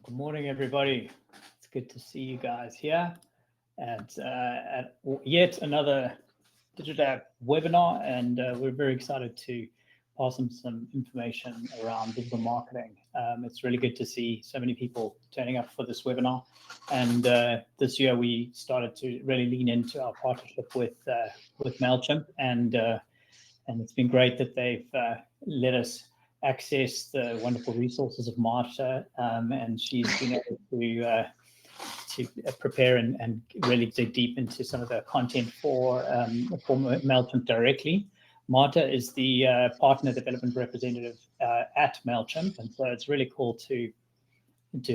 Good morning, everybody. It's good to see you guys here at yet another Digital webinar, and we're very excited to pass on some information around digital marketing. It's really good to see so many people turning up for this webinar, and this year we started to really lean into our partnership with Mailchimp, and it's been great that they've let us access the wonderful resources of Marta, and she's been able to prepare and really dig deep into some of the content for Mailchimp directly. Marta is the partner development representative at Mailchimp, and so it's really cool to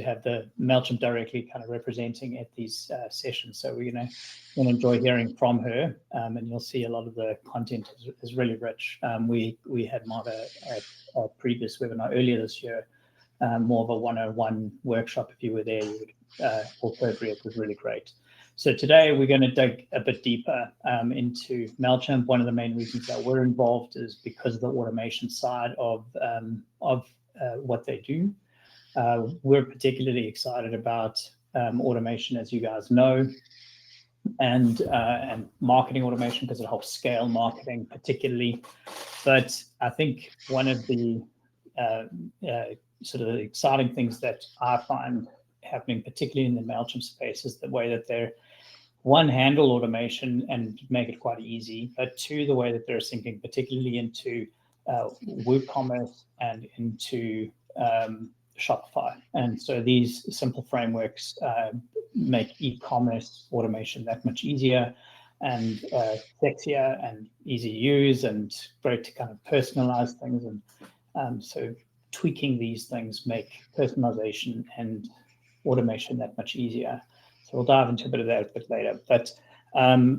have the Mailchimp directly kind of representing at these sessions. So we're going to enjoy hearing from her, and you'll see a lot of the content is really rich. We had Marta at a previous webinar earlier this year, more of a 101 workshop. If you were there, you would also agree it was really great. So today we're going to dig a bit deeper into Mailchimp. One of the main reasons that we're involved is because of the automation side of what they do. We're particularly excited about automation, as you guys know, and marketing automation because it helps scale marketing particularly. But I think one of the sort of exciting things that I find happening, particularly in the Mailchimp space, is the way that they're, one, handle automation and make it quite easy, but two, the way that they're sinking particularly into WooCommerce and into Shopify. And so these simple frameworks make e-commerce automation that much easier and sexier and easy to use and great to kind of personalize things. And so tweaking these things make personalization and automation that much easier. So we'll dive into a bit of that a bit later. But I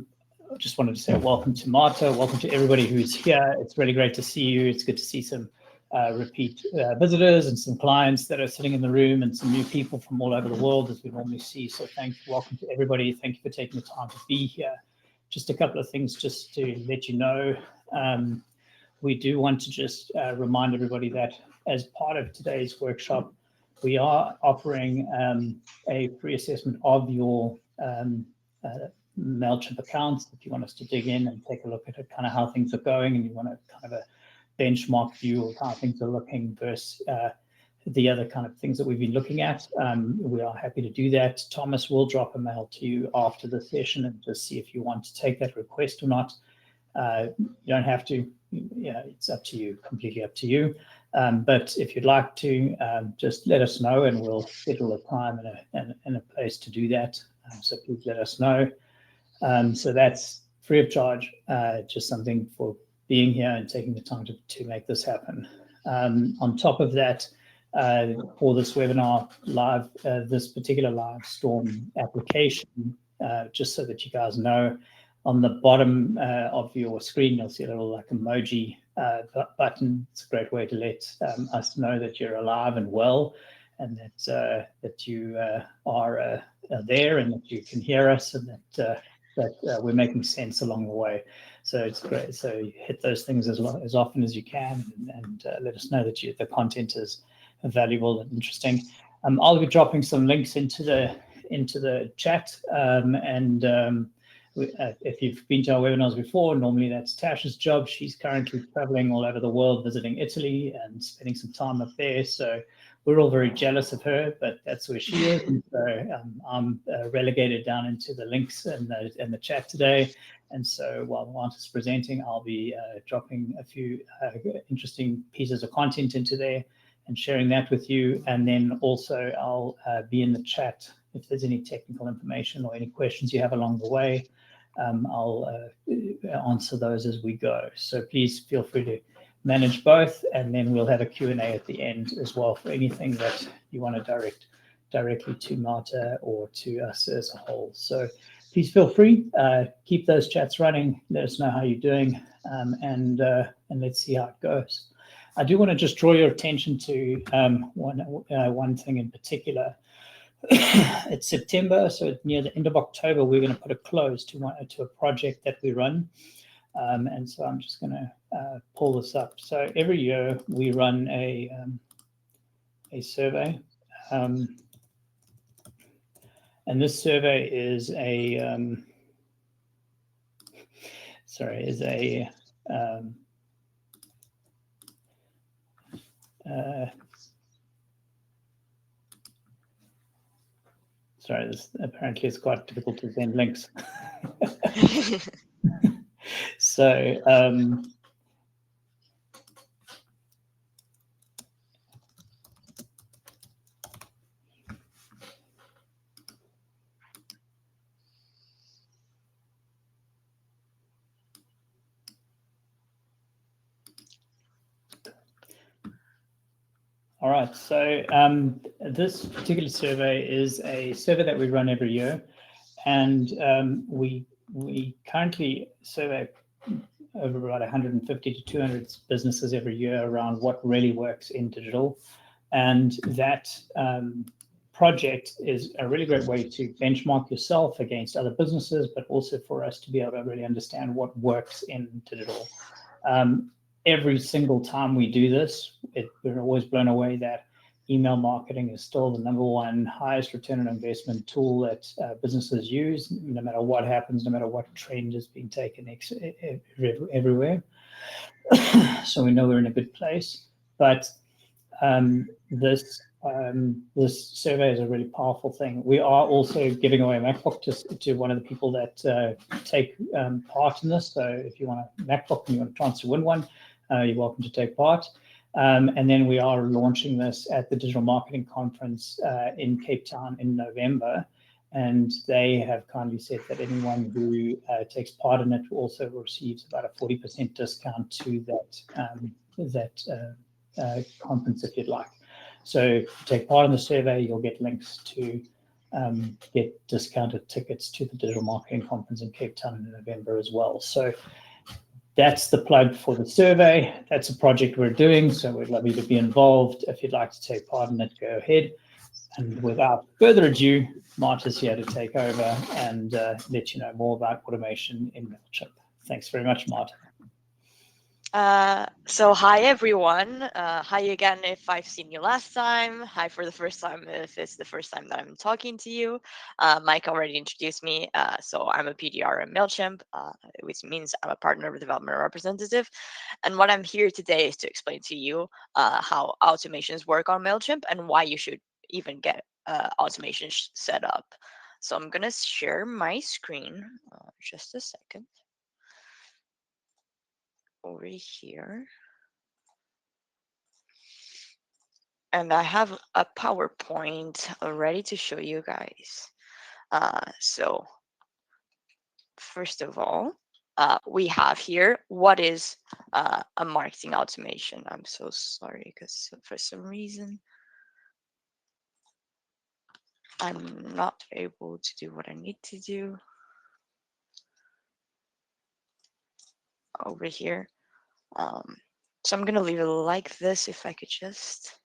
just wanted to say welcome to Marta, welcome to everybody who's here. It's really great to see you. It's good to see some repeat visitors and some clients that are sitting in the room and some new people from all over the world, as we normally see. So welcome to everybody. Thank you for taking the time to be here. Just a couple of things just to let you know. We do want to just remind everybody that as part of today's workshop, we are offering a free assessment of your Mailchimp accounts. If you want us to dig in and take a look at kind of how things are going, and you want to kind of a benchmark view of how things are looking versus the other kind of things that we've been looking at, we are happy to do that. Thomas will drop a mail to you after the session and just see if you want to take that request or not. You don't have to. Yeah, it's up to you, completely up to you. But if you'd like to, just let us know, and we'll schedule a time and a place to do that. So please let us know. So that's free of charge, just something for being here and taking the time to make this happen. On top of that, for this webinar live, this particular live storm application, just so that you guys know, on the bottom of your screen, you'll see a little like emoji button. It's a great way to let us know that you're alive and well, and that you are there, and that you can hear us, and that we're making sense along the way. So it's great. So you hit those things as often as you can, and let us know that the content is valuable and interesting. I'll be dropping some links into the chat, and if you've been to our webinars before, normally that's Tasha's job. She's currently traveling all over the world, visiting Italy and spending some time up there. So we're all very jealous of her, but that's where she is. And so I'm relegated down into the links in the chat today. And so while Marta's presenting, I'll be dropping a few interesting pieces of content into there and sharing that with you. And then also I'll be in the chat if there's any technical information or any questions you have along the way. I'll answer those as we go. So please feel free to manage both, and then we'll have a Q&A at the end as well for anything that you want to direct directly to Marta or to us as a whole. So please feel free, keep those chats running, let us know how you're doing, and let's see how it goes. I do want to just draw your attention to one thing in particular. It's September, so near the end of October, we're going to put a close to a project that we run. And so I'm just going to pull this up. So every year we run a survey And this survey is a sorry, this apparently is quite difficult to send links. So all right, so this particular survey is a survey that we run every year, and we currently survey over about 150 to 200 businesses every year around what really works in digital, and that project is a really great way to benchmark yourself against other businesses, but also for us to be able to really understand what works in digital. Every single time we do this, we're always blown away that email marketing is still the #1 highest return on investment tool that businesses use, no matter what happens, no matter what trend is being taken everywhere. So we know we're in a good place. But this survey is a really powerful thing. We are also giving away a MacBook to one of the people that take part in this. So if you want a MacBook and you want a chance to win one, you're welcome to take part. And then we are launching this at the Digital Marketing Conference in Cape Town in November. And they have kindly said that anyone who takes part in it also receives about a 40% discount to that conference if you'd like. So if you take part in the survey, you'll get links to get discounted tickets to the Digital Marketing Conference in Cape Town in November as well. So that's the plug for the survey. That's a project we're doing, so we'd love you to be involved. If you'd like to take part in it, go ahead. And without further ado, Marta's here to take over and let you know more about automation in Mailchimp. Thanks very much, Marta. So hi everyone. Hi again if I've seen you last time. Hi for the first time if it's the first time that I'm talking to you. Mike already introduced me. So I'm a PDR in Mailchimp, which means I'm a partner development representative. And what I'm here today is to explain to you how automations work on Mailchimp and why you should even get automation set up. So I'm gonna share my screen. Just a second. Over here. And I have a PowerPoint ready to show you guys. So first of all, we have here what is a marketing automation. I'm so sorry because for some reason I'm not able to do what I need to do over here. So I'm gonna leave it like this if I could just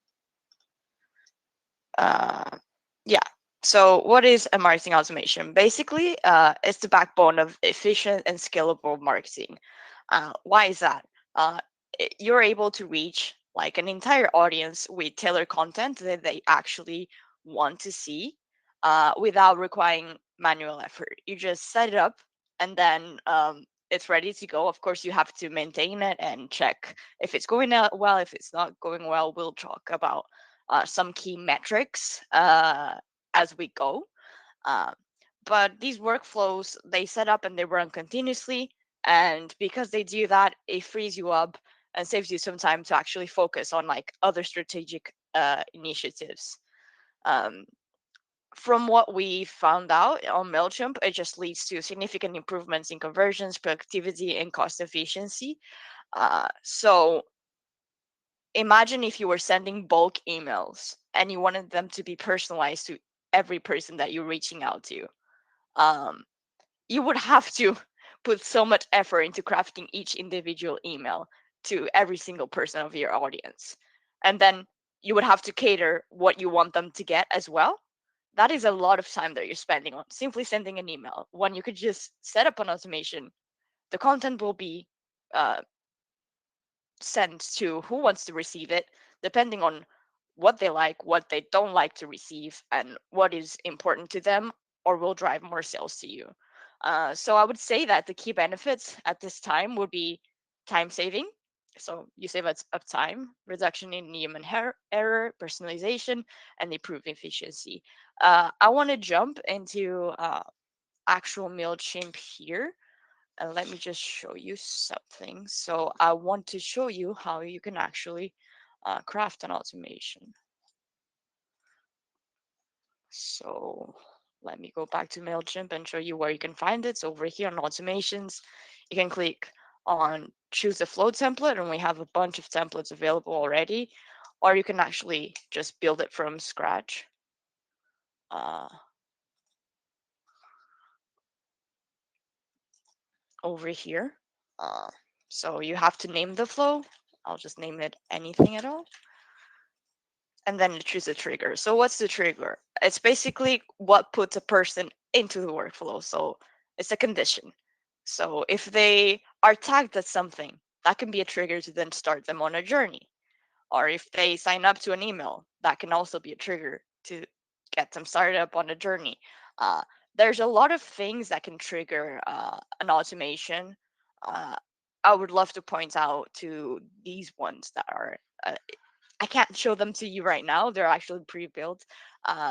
yeah. So what is a marketing automation? Basically, it's the backbone of efficient and scalable marketing. Why is that? You're able to reach like an entire audience with tailored content that they actually want to see without requiring manual effort. You just set it up and then it's ready to go. Of course, you have to maintain it and check if it's going out well. If it's not going well, we'll talk about some key metrics as we go. Uh, but these workflows, they set up and they run continuously. And because they do that, it frees you up and saves you some time to actually focus on like other strategic initiatives. Um, from what we found out on Mailchimp, it just leads to significant improvements in conversions, productivity, and cost efficiency. So imagine if you were sending bulk emails and you wanted them to be personalized to every person that you're reaching out to. You would have to put so much effort into crafting each individual email to every single person of your audience. And then you would have to cater what you want them to get as well. That is a lot of time that you're spending on simply sending an email when you could just set up an automation. The content will be sent to who wants to receive it, depending on what they like, what they don't like to receive, and what is important to them. or will drive more sales to you. So I would say that the key benefits at this time would be time saving. So you save up time, reduction in human error, personalization, and improved efficiency. I want to jump into actual Mailchimp here. And let me just show you something. So I want to show you how you can actually craft an automation. So let me go back to Mailchimp and show you where you can find it. So over here on automations, you can click on choose the flow template, and we have a bunch of templates available already, or you can actually just build it from scratch. Uh, Over here. Uh, so you have to name the flow. I'll just name it anything at all. And then you choose a trigger. So what's the trigger? It's basically what puts a person into the workflow. So it's a condition. So if they are tagged at something, that can be a trigger to then start them on a journey. Or if they sign up to an email, that can also be a trigger to get them started up on a journey. Uh, there's a lot of things that can trigger an automation. Uh, I would love to point out to these ones that are I can't show them to you right now. They're actually pre-built.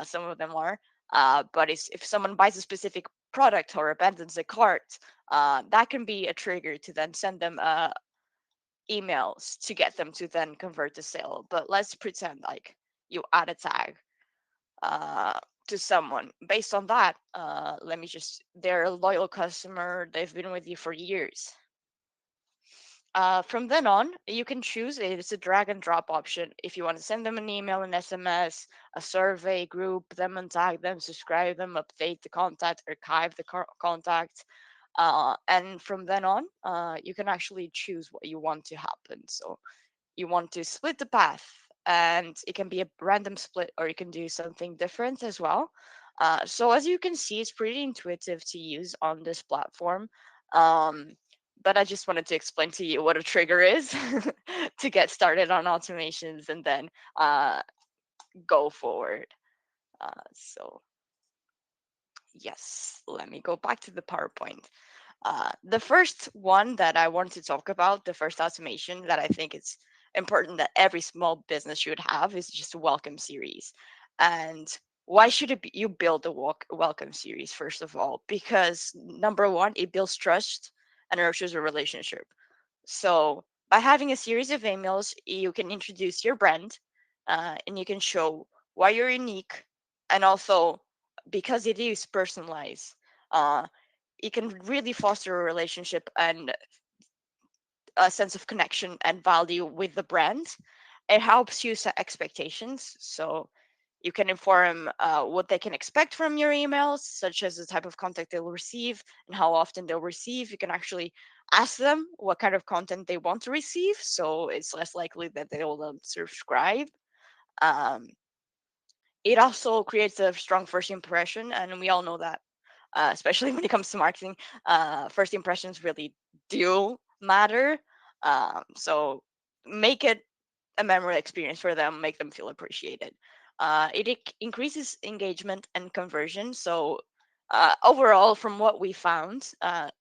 Some of them are. But if someone buys a specific product or abandons a cart, that can be a trigger to then send them emails to get them to then convert the sale. But let's pretend like you add a tag uh, to someone. Based on that, let me just, they're a loyal customer. They've been with you for years. From then on, you can choose it's a drag and drop option. If you want to send them an email, an SMS, a survey, group them and tag them, subscribe them, update the contact, archive the contact. And from then on, you can actually choose what you want to happen. So you want to split the path, and it can be a random split, or you can do something different as well. So as you can see, it's pretty intuitive to use on this platform. Um, but I just wanted to explain to you what a trigger is to get started on automations and then go forward. So yes, let me go back to the PowerPoint. The first one that I want to talk about, the first automation that I think it's important that every small business should have, is just a welcome series. And why should you build a welcome series? First of all, because number one, it builds trust and nurtures a relationship. So by having a series of emails, you can introduce your brand, and you can show why you're unique, and also because it is personalized. Uh, it can really foster a relationship and a sense of connection and value with the brand. It helps you set expectations. So you can inform what they can expect from your emails, such as the type of content they'll receive and how often they'll receive. You can actually ask them what kind of content they want to receive. So it's less likely that they will subscribe. Um, it also creates a strong first impression, and we all know that, especially when it comes to marketing, first impressions really do matter. So make it a memorable experience for them, make them feel appreciated. It increases engagement and conversion. So overall, from what we found,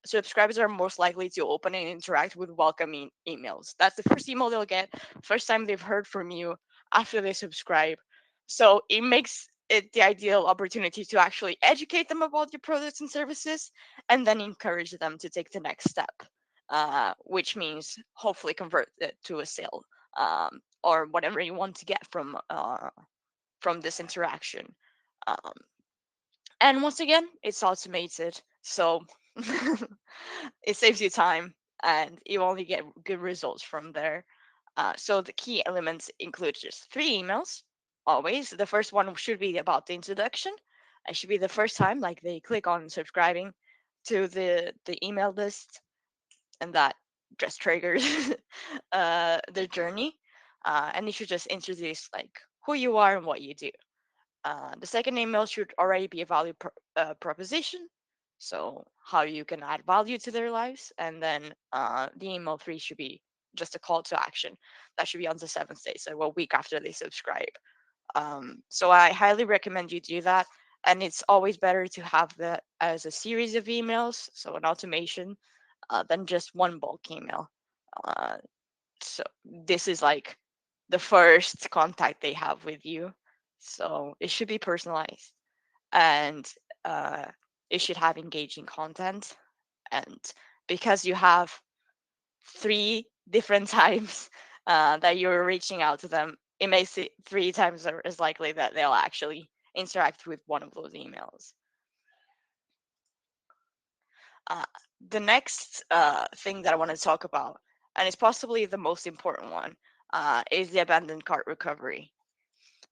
subscribers are most likely to open and interact with welcoming emails. That's the first email they'll get, first time they've heard from you after they subscribe. So it makes it the ideal opportunity to actually educate them about your products and services, and then encourage them to take the next step, which means hopefully convert it to a sale, or whatever you want to get from this interaction. Um, and once again, it's automated, so it saves you time, and you only get good results from there. So the key elements include just 3 emails. Always, the first one should be about the introduction. It should be the first time, like they click on subscribing to the email list, and that just triggers their journey. And you should just introduce like who you are and what you do. The second email should already be a value proposition, so how you can add value to their lives. And then the email 3 should be just a call to action. That should be on the 7th day, so a week after they subscribe. So I highly recommend you do that. And it's always better to have that as a series of emails, so an automation, than just one bulk email. Uh, so this is like the first contact they have with you. So it should be personalized, and uh, it should have engaging content. And because you have three different times that you're reaching out to them, it makes it three times as likely that they'll actually interact with one of those emails. Uh, the next thing that I want to talk about, and it's possibly the most important one, is the abandoned cart recovery.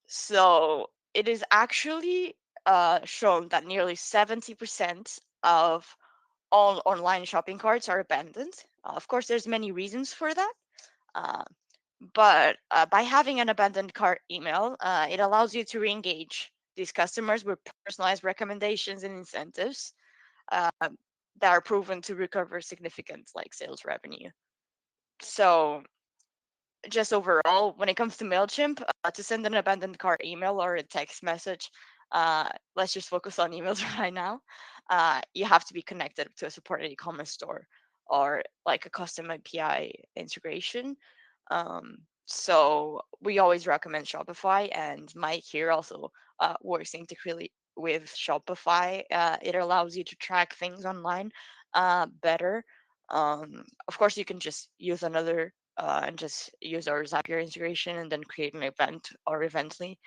So it is actually shown that nearly 70% of all online shopping carts are abandoned. Of course, there's many reasons for that. Uh, but by having an abandoned cart email, it allows you to re-engage these customers with personalized recommendations and incentives uh, that are proven to recover significant like sales revenue. So just overall, when it comes to Mailchimp, to send an abandoned cart email or a text message, let's just focus on emails right now. You have to be connected to a supported e-commerce store or like a custom API integration. So we always recommend Shopify, and Mike here also works integrally with Shopify. It allows you to track things online better. Of course, you can just use another and just use our Zapier integration and then create an event or Evently,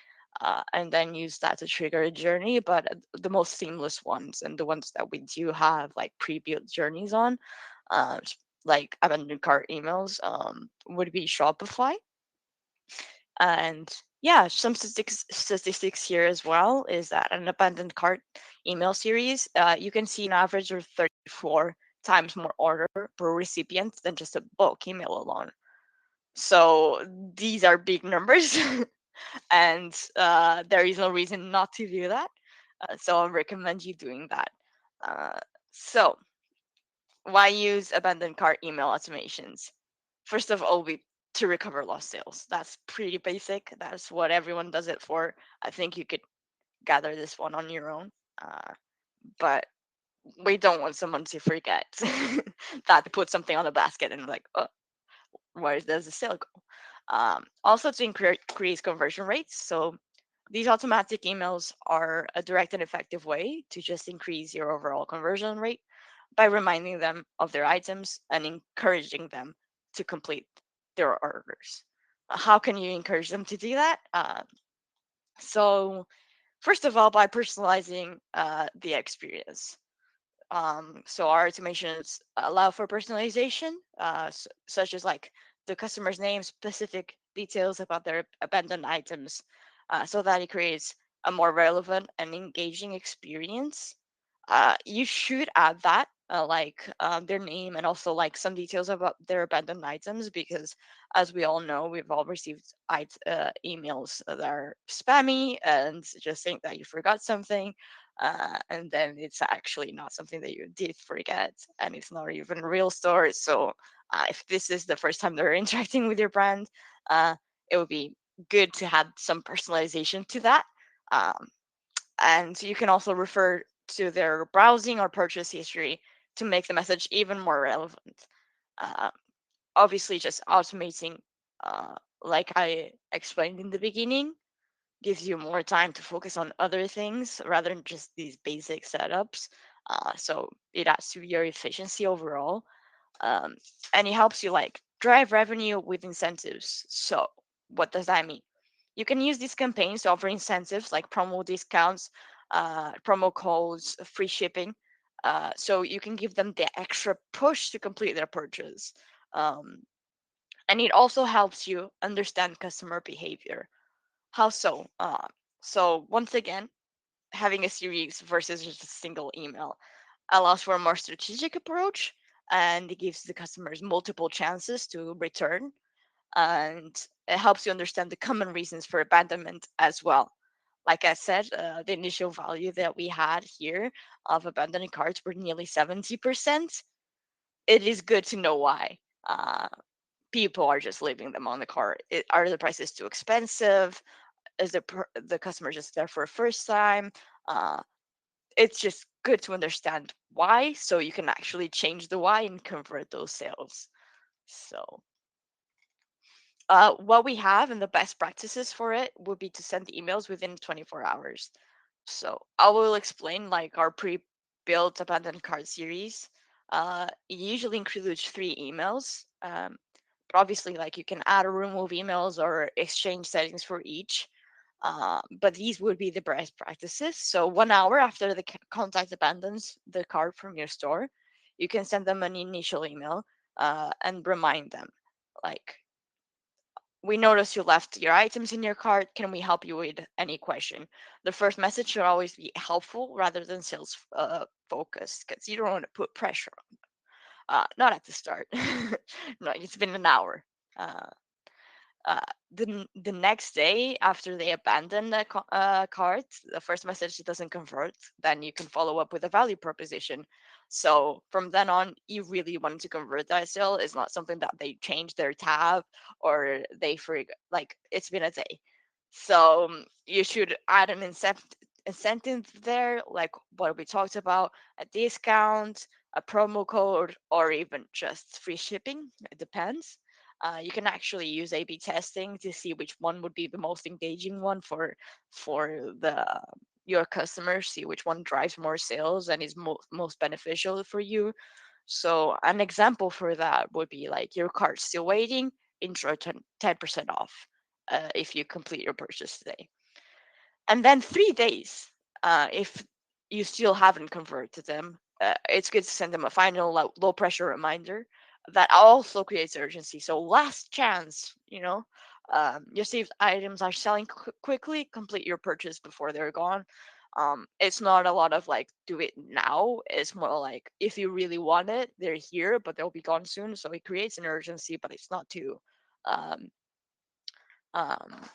and then use that to trigger a journey. But the most seamless ones and the ones that we do have like pre-built journeys on, uh, like abandoned cart emails, would be Shopify. And yeah, some statistics here as well is that an abandoned cart email series, you can see an average of 34 times more order per recipient than just a bulk email alone. So these are big numbers, and there is no reason not to do that. So I recommend you doing that. Uh, so why use abandoned cart email automations? First of all, to recover lost sales. That's pretty basic. That's what everyone does it for. I think you could gather this one on your own. Uh, but we don't want someone to forget that to put something on the basket and like, oh, where does the sale go? Also to increase conversion rates. So these automatic emails are a direct and effective way to just increase your overall conversion rate by reminding them of their items and encouraging them to complete their orders. How can you encourage them to do that? So first of all, by personalizing the experience. So our automations allow for personalization, such as like the customer's name, specific details about their abandoned items, so that it creates a more relevant and engaging experience. You should add that, like their name and also like some details about their abandoned items, because as we all know, we've all received emails that are spammy and just think that you forgot something, and then it's actually not something that you did forget, and it's not even a real store. So if this is the first time they're interacting with your brand, uh, it would be good to have some personalization to that. Um, and you can also refer to their browsing or purchase history to make the message even more relevant. Uh, Obviously, just automating, uh, like I explained in the beginning, gives you more time to focus on other things rather than just these basic setups. So it adds to your efficiency overall, um, and it helps you like drive revenue with incentives. So what does that mean? You can use these campaigns to offer incentives like promo discounts, promo codes, free shipping. So you can give them the extra push to complete their purchase. Um, and it also helps you understand customer behavior. How so? So once again, having a series versus just a single email allows for a more strategic approach, and it gives the customers multiple chances to return, and it helps you understand the common reasons for abandonment as well. Like I said, the initial value that we had here of abandoned carts were nearly 70%. It is good to know why. Uh, People are just leaving them on the cart. Are the prices too expensive? Is the customer just there for a first time? Uh, it's just good to understand why, so you can actually change the why and convert those sales. So what we have and the best practices for it would be to send emails within 24 hours. So I will explain like our pre-built abandoned cart series. It usually includes 3 emails. But obviously, like you can add or remove emails or exchange settings for each. But these would be the best practices. So 1 hour after the contact abandons the cart from your store, you can send them an initial email and remind them, like, we noticed you left your items in your cart. Can we help you with any question? The first message should always be helpful rather than sales focused, because you don't want to put pressure on. Not at the start. No, it's been an hour. Uh, uh, the next day after they abandon the cart, the first message doesn't convert, then you can follow up with a value proposition. So from then on, you really want to convert that sale. It's not something that they change their tab or they forget. Like, it's been a day, so you should add an incentive there, like what we talked about, a discount, a promo code, or even just free shipping. It depends. You can actually use A/B testing to see which one would be the most engaging one for the your customers. See which one drives more sales and is most beneficial for you. So an example for that would be like your cart's still waiting, intro 10% off if you complete your purchase today. And then 3 days, if you still haven't converted them, it's good to send them a final low pressure reminder that also creates urgency. So last chance, your saved items are selling quickly. Complete your purchase before they're gone. It's not a lot of like do it now. It's more like if you really want it, they're here, but they'll be gone soon. So it creates an urgency, but it's not um, um,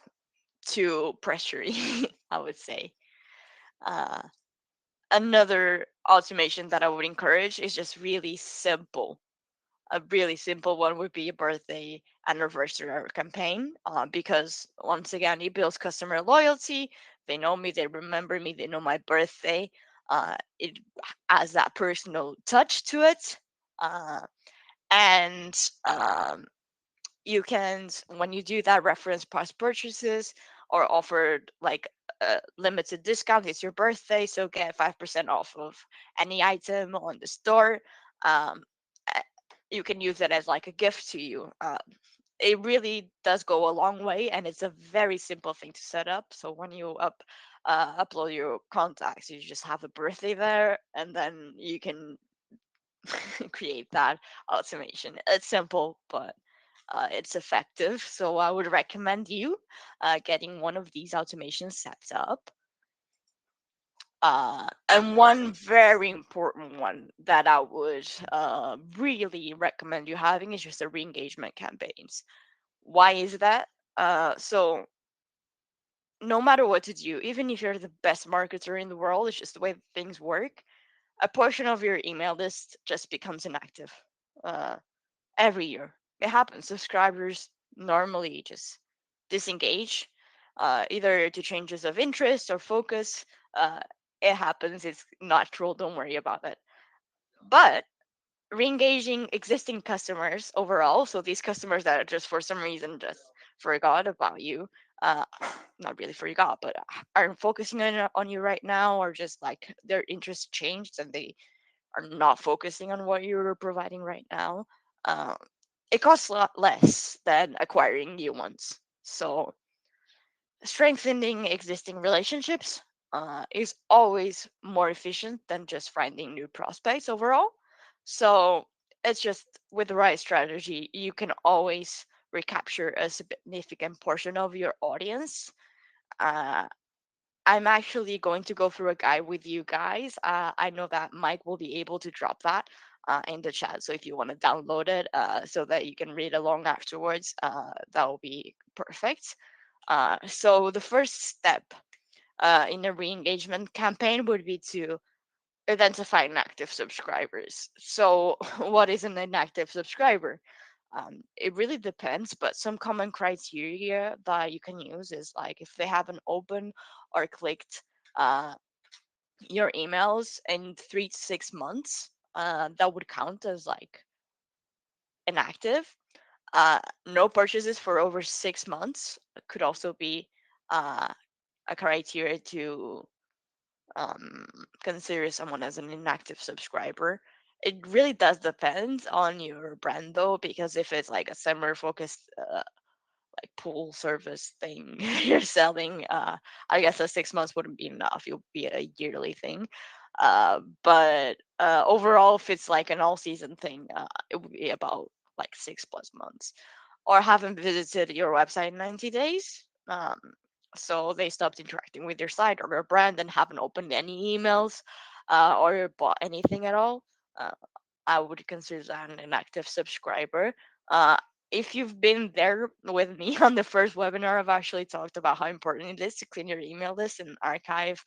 too pressury, I would say. Uh, Another automation that I would encourage is just really simple. A really simple one would be a birthday anniversary campaign, because once again, it builds customer loyalty. They know me, they remember me, they know my birthday. It has that personal touch to it. Uh, and you can, when you do that, reference past purchases or offered like a limited discount. It's your birthday, so get 5% off of any item on the store. um, uh, you can use it as like a gift to you. It really does go a long way, and it's a very simple thing to set up. So when you upload your contacts, you just have a birthday there, and then you can create that automation. It's simple, but it's effective. So I would recommend you getting one of these automations set up. And one very important one that I would really recommend you having is just the re-engagement campaigns. Why is that? So no matter what to do, even if you're the best marketer in the world, it's just the way things work. A portion of your email list just becomes inactive. Uh, every year. It happens. Subscribers normally just disengage, either to changes of interest or focus. Uh, it happens. It's natural. Don't worry about it. But re-engaging existing customers overall, so these customers that are just for some reason just forgot about you, uh, not really forgot, but aren't focusing on you right now, or just like their interest changed and they are not focusing on what you're providing right now. Um, it costs a lot less than acquiring new ones. So strengthening existing relationships is always more efficient than just finding new prospects overall. So it's just with the right strategy, you can always recapture a significant portion of your audience. Uh, I'm actually going to go through a guide with you guys. I know that Mike will be able to drop that in the chat. So if you want to download it so that you can read along afterwards, that will be perfect. So the first step in a re-engagement campaign would be to identify inactive subscribers. So what is an inactive subscriber? It really depends, but some common criteria that you can use is like if they haven't opened or clicked uh, your emails in 3 to 6 months, that would count as like inactive. No purchases for over 6 months could also be uh, a criteria to um, consider someone as an inactive subscriber. It really does depend on your brand though, because if it's like a summer focused like pool service thing you're selling, I guess a 6 months wouldn't be enough. It would be a yearly thing. But overall, if it's like an all season thing, it would be about like 6 plus months. Or haven't visited your website in 90 days. So they stopped interacting with your site or your brand and haven't opened any emails or bought anything at all. Uh, I would consider that an inactive subscriber. Uh, if you've been there with me on the first webinar, I've actually talked about how important it is to clean your email list and archive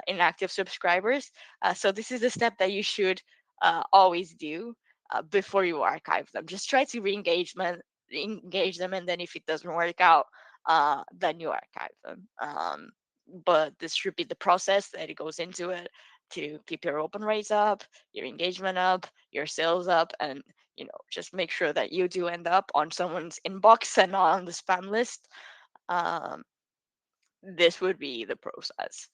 inactive subscribers. So this is a step that you should always do before you archive them. Just try to engage them, and then if it doesn't work out, then you archive them. But this should be the process that it goes into it to keep your open rates up, your engagement up, your sales up, and just make sure that you do end up on someone's inbox and not on the spam list. Um, this would be the process.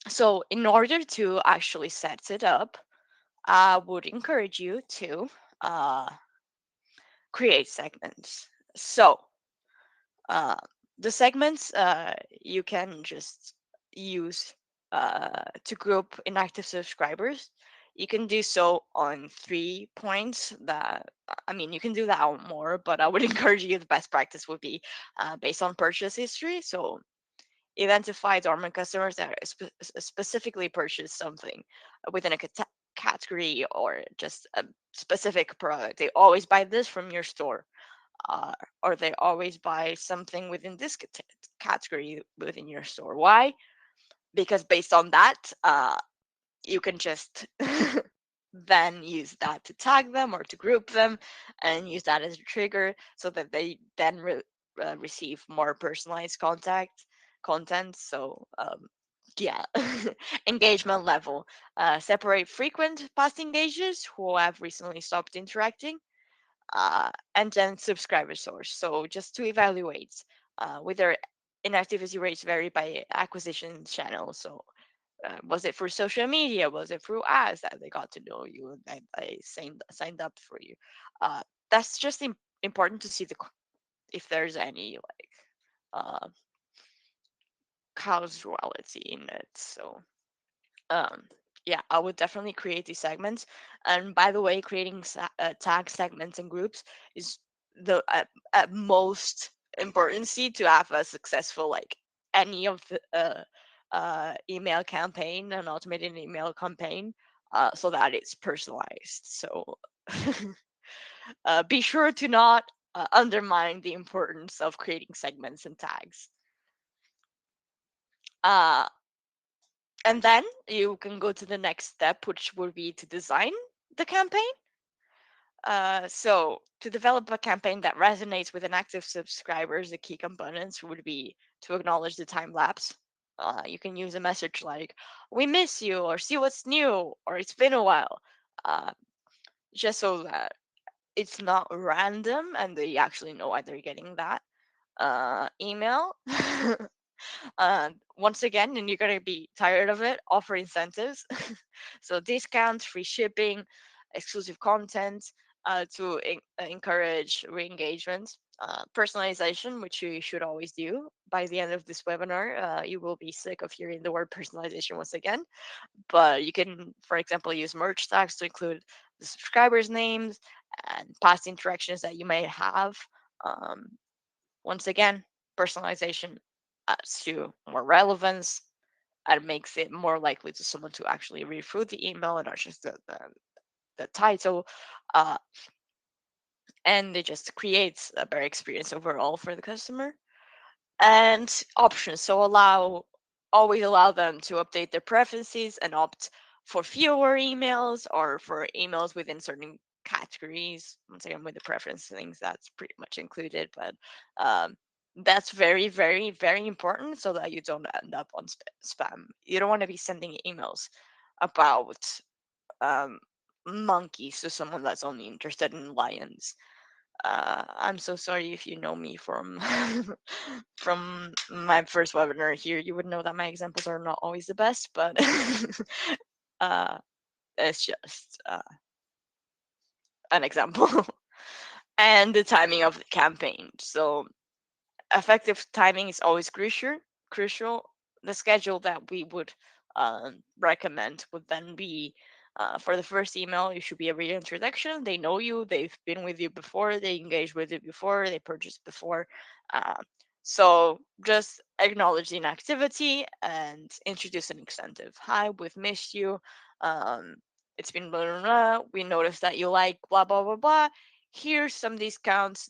So in order to actually set it up, I would encourage you to uh, create segments. So uh, the segments you can just use to group inactive subscribers. You can do so on 3 points. That I mean, you can do that on more, but I would encourage you. The best practice would be based on purchase history. So identify dormant customers that specifically purchase something within a category or just a specific product. They always buy this from your store, uh, or they always buy something within this category within your store. Why? Because based on that, you can just then use that to tag them or to group them and use that as a trigger so that they then receive more personalized content. So yeah. Engagement level, separate frequent past engagers who have recently stopped interacting, and then subscriber source. So just to evaluate whether inactivity rates vary by acquisition channel. So was it through social media? Was it through ads that they got to know you and they signed up for you? That's just important to see if there's any like causality in it. So um yeah, I would definitely create these segments. And by the way, creating tag segments and groups is the at most importancy to have a successful like any of the email campaign, an automated email campaign, so that it's personalized. So be sure to not undermine the importance of creating segments and tags. uh, and then you can go to the next step, which would be to design the campaign. So to develop a campaign that resonates with an active subscribers, the key components would be to acknowledge the time lapse. You can use a message like "We miss you" or "See what's new" or "It's been a while," uh, just so that it's not random and they actually know why they're getting that email. Once again, and you're gonna be tired of it, offer incentives. So discounts, free shipping, exclusive content to encourage re-engagement. Personalization, which you should always do. By the end of this webinar, you will be sick of hearing the word personalization once again. But you can, for example, use merge tags to include the subscribers' names and past interactions that you may have. Um, Once again, personalization adds to more relevance and makes it more likely to someone to actually read through the email and not just the title. Uh, and it just creates a better experience overall for the customer. And options. So always allow them to update their preferences and opt for fewer emails or for emails within certain categories. Once again, with the preference things, that's pretty much included. But That's very, very, very important so that you don't end up on spam. You don't want to be sending emails about um, monkeys to someone that's only interested in lions. I'm so sorry if you know me from from my first webinar here. You would know that my examples are not always the best, but uh, it's just an example. And the timing of the campaign. So effective timing is always crucial. The schedule that we would recommend would then be for the first email, you should be a reintroduction. They know you, they've been with you before, they engaged with you before, they purchased before. uh, so just acknowledge the inactivity and introduce an incentive. Hi, we've missed you. um, it's been blah, blah, blah. We noticed that you like blah blah blah blah. Here's some discounts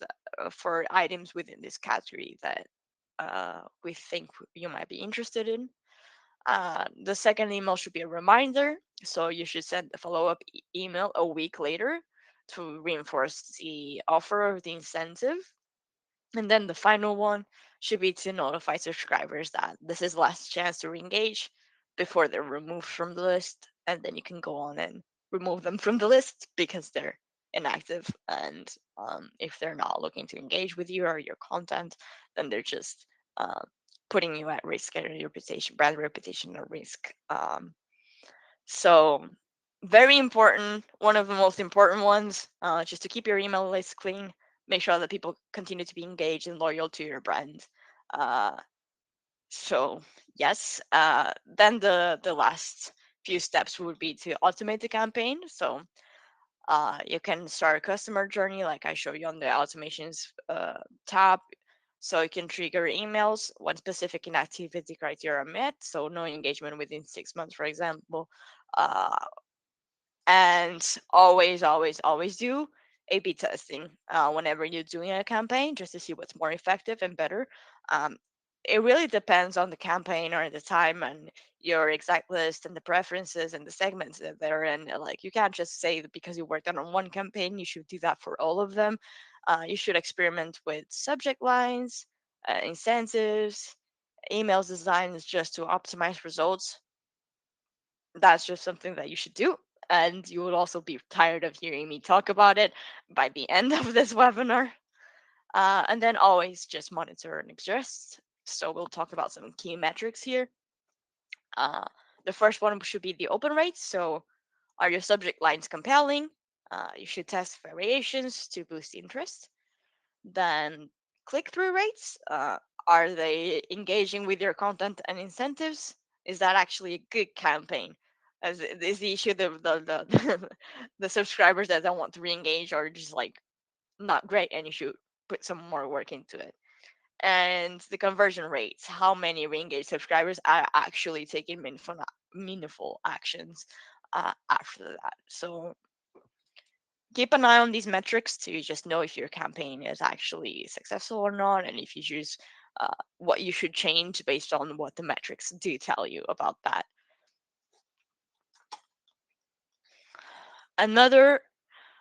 for items within this category that we think you might be interested in. The second email should be a reminder. So you should send a follow up email a week later to reinforce the offer or the incentive. And then the final one should be to notify subscribers that this is last chance to re-engage before they're removed from the list. And then you can go on and remove them from the list because they're inactive. And if they're not looking to engage with you or your content, then they're just uh, putting you at risk and your reputation, brand reputation at risk. So very important, one of the most important ones, just to keep your email list clean, make sure that people continue to be engaged and loyal to your brand. Uh, so yes, then the last few steps would be to automate the campaign. So you can start a customer journey like I show you on the automations tab. So you can trigger emails when specific inactivity criteria are met. So no engagement within 6 months, for example. Uh, and always, always, always do A/B testing whenever you're doing a campaign, just to see what's more effective and better. Um, it really depends on the campaign or the time and your exact list and the preferences and the segments that they're in. Like you can't just say that because you worked on one campaign, you should do that for all of them. You should experiment with subject lines, incentives, emails designs just to optimize results. That's just something that you should do. And you will also be tired of hearing me talk about it by the end of this webinar. And then always just monitor and adjust. So we'll talk about some key metrics here. Uh, the first one should be the open rate. So are your subject lines compelling? You should test variations to boost interest. Then click-through rates. Are they engaging with your content and incentives? Is that actually a good campaign? As is the issue the the subscribers that don't want to re-engage are just like not great, and you should put some more work into it. And the conversion rates, how many re-engaged subscribers are actually taking meaningful actions after that. So keep an eye on these metrics to just know if your campaign is actually successful or not, and if you choose what you should change based on what the metrics do tell you about that. Another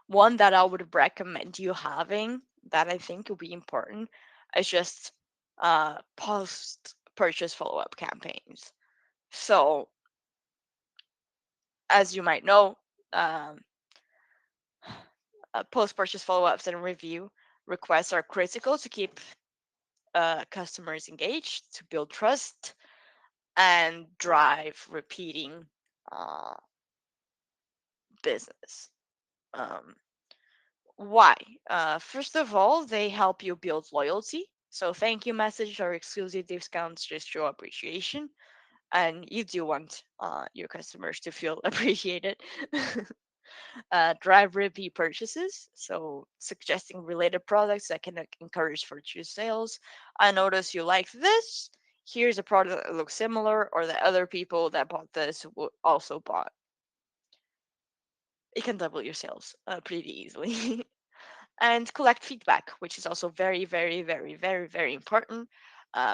one that I would recommend you having that I think will be important is just post purchase follow up campaigns. So, as you might know, um, post purchase follow ups and review requests are critical to keep customers engaged, to build trust, and drive repeating uh, business. Um, why? First of all, they help you build loyalty. So thank you message or exclusive discounts just show appreciation, and you do want your customers to feel appreciated. Drive repeat purchases, so suggesting related products that can encourage future sales. I notice you like this. Here's a product that looks similar, or that other people that bought this also bought. It can double your sales pretty easily. And collect feedback, which is also very, very, very, very, very important.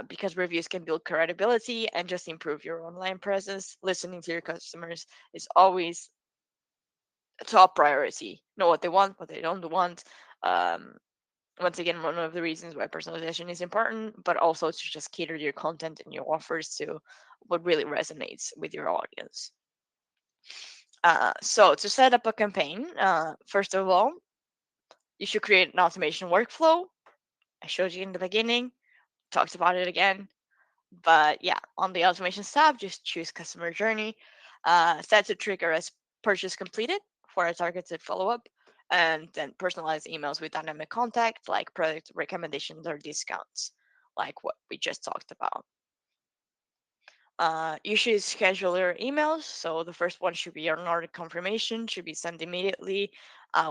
Because reviews can build credibility and just improve your online presence. Listening to your customers is always a top priority. Know what they want, what they don't want, um, once again, one of the reasons why personalization is important, but also to just cater your content and your offers to what really resonates with your audience. So to set up a campaign, first of all, you should create an automation workflow. I showed you in the beginning, talked about it again. But yeah, on the automations tab, just choose customer journey, set to trigger as purchase completed for a targeted follow up, and then personalize emails with dynamic contact like product recommendations or discounts, like what we just talked about. You should schedule your emails. So the first one should be an order confirmation, should be sent immediately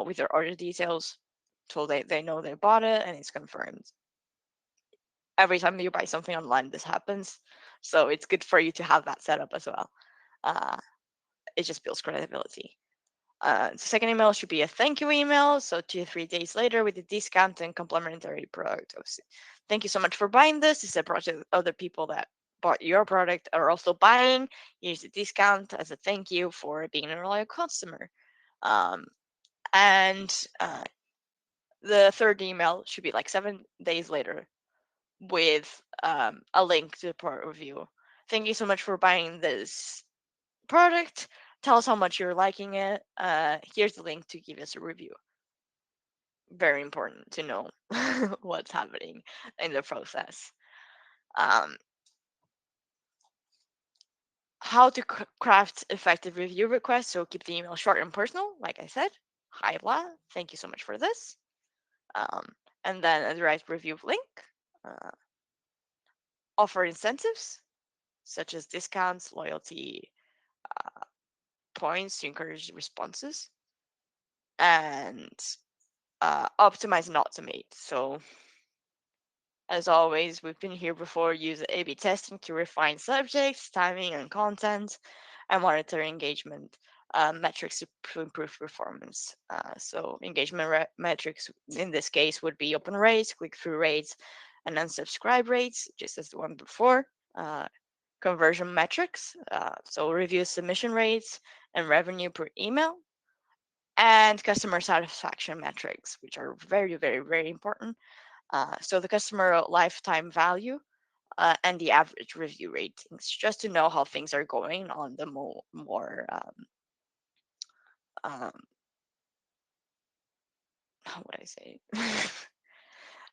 with their order details so they know they bought it and it's confirmed. Every time you buy something online, this happens. So it's good for you to have that set up as well. Uh, it just builds credibility. The second email should be a thank you email. So 2 or 3 days later with a discount and complimentary product. Thank you so much for buying this. This is a project other people that bought your product are also buying. Here's a discount as a thank you for being a loyal customer. Um, and the third email should be like 7 days later with a link to the product review. Thank you so much for buying this product. Tell us how much you're liking it. Here's the link to give us a review. Very important to know what's happening in the process. Um, how to craft effective review requests. So keep the email short and personal, like I said. Hi, blah. Thank you so much for this. Um, and then a direct review link. Uh, offer incentives such as discounts, loyalty, points to encourage responses, and optimize and automate. So as always, we've been here before, use A-B testing to refine subjects, timing, and content, and monitor engagement metrics to improve performance. So engagement metrics in this case would be open rates, click-through rates, and unsubscribe rates, just as the one before. Conversion metrics, so review submission rates and revenue per email, and customer satisfaction metrics, which are very, very, very important. So the customer lifetime value and the average review ratings, just to know how things are going on the more um, how would I say,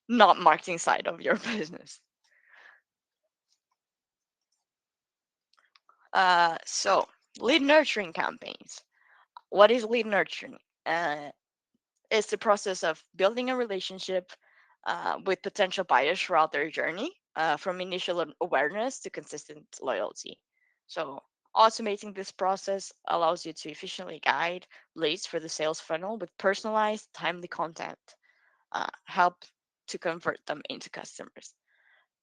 not marketing side of your business. So lead nurturing campaigns. What is lead nurturing? It's the process of building a relationship with potential buyers throughout their journey, from initial awareness to consistent loyalty. So, automating this process allows you to efficiently guide leads for the sales funnel with personalized, timely content, help to convert them into customers.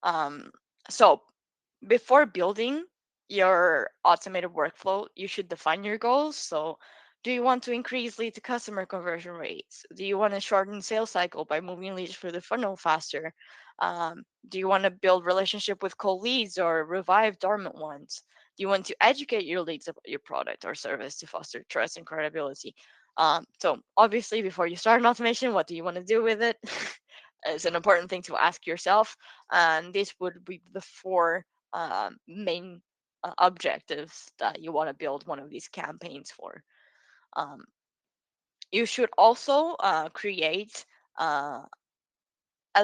Um, so, before building your automated workflow, you should define your goals. So, do you want to increase lead to customer conversion rates? Do you want to shorten sales cycle by moving leads through the funnel faster? Do you want to build relationship with cold leads or revive dormant ones? Do you want to educate your leads about your product or service to foster trust and credibility? So obviously, before you start an automation, what do you want to do with it? It's an important thing to ask yourself, and this would be the four main objectives that you want to build one of these campaigns for. Um, you should also create a